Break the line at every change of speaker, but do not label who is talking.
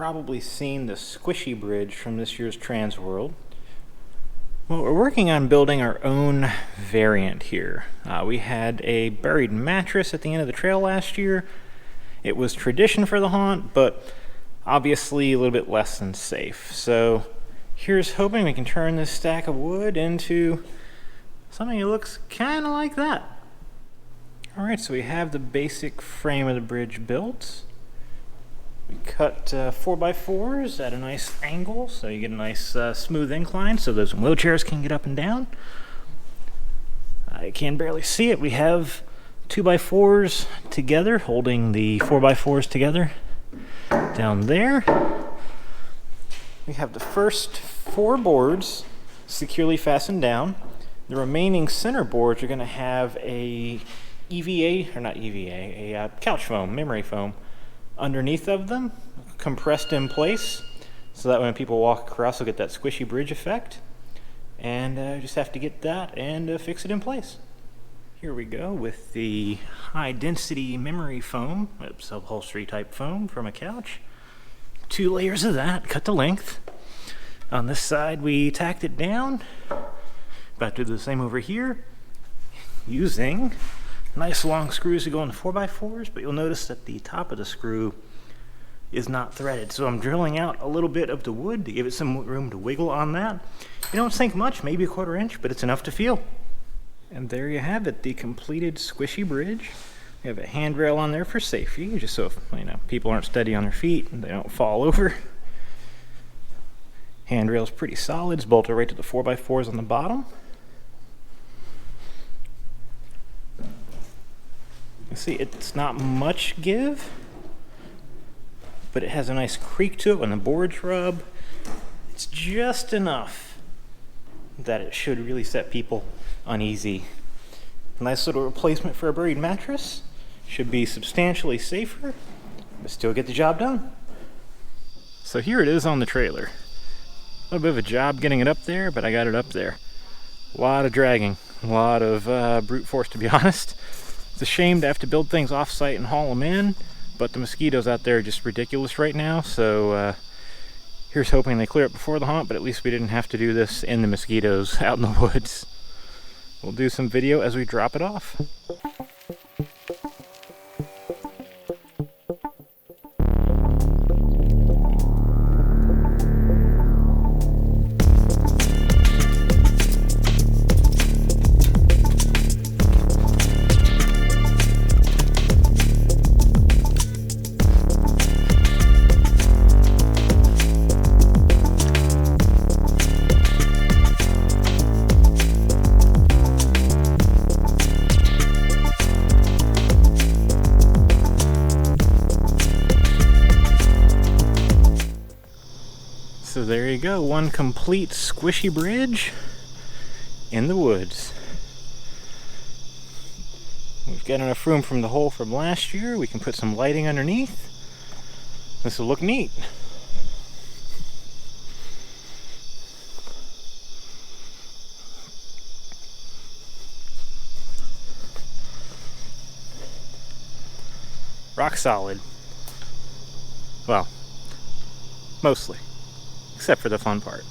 probably seen the squishy bridge from this year's Transworld. Well, we're working on building our own variant here. We had a buried mattress at the end of the trail last year. It was tradition for the haunt, but obviously a little bit less than safe. So here's hoping we can turn this stack of wood into something that looks kind of like that. Alright, so we have the basic frame of the bridge built. We cut 4x4s at a nice angle, so you get a nice smooth incline so those wheelchairs can get up and down. I can barely see it. We have 2x4s together, holding the 4x4s together down there. We have the first 4 boards securely fastened down. The remaining center boards are going to have a couch foam, memory foam, underneath of them, compressed in place, so that when people walk across they'll get that squishy bridge effect. And just have to get that and fix it in place. Here we go with the high density memory foam, upholstery type foam from a couch. 2 layers of that, cut to length. On this side we tacked it down. About to do the same over here, using nice long screws to go on the 4x4s, but you'll notice that the top of the screw is not threaded. So I'm drilling out a little bit of the wood to give it some room to wiggle on that. You don't sink much, maybe a 1/4 inch, but it's enough to feel. And there you have it, the completed squishy bridge. We have a handrail on there for safety, just so if, people aren't steady on their feet and they don't fall over. Handrail's pretty solid, it's bolted right to the 4x4s on the bottom. You see, it's not much give, but it has a nice creak to it when the boards rub. It's just enough that it should really set people uneasy. Nice little replacement for a buried mattress. Should be substantially safer, but still get the job done. So here it is on the trailer. A little bit of a job getting it up there, but I got it up there. A lot of dragging, a lot of brute force, to be honest. It's a shame to have to build things off-site and haul them in, but the mosquitoes out there are just ridiculous right now, so here's hoping they clear up before the haunt, but at least we didn't have to do this in the mosquitoes out in the woods. We'll do some video as we drop it off. So there you go, one complete squishy bridge in the woods. We've got enough room from the hole from last year. We can put some lighting underneath. This will look neat. Rock solid. Well, mostly. Except for the fun part.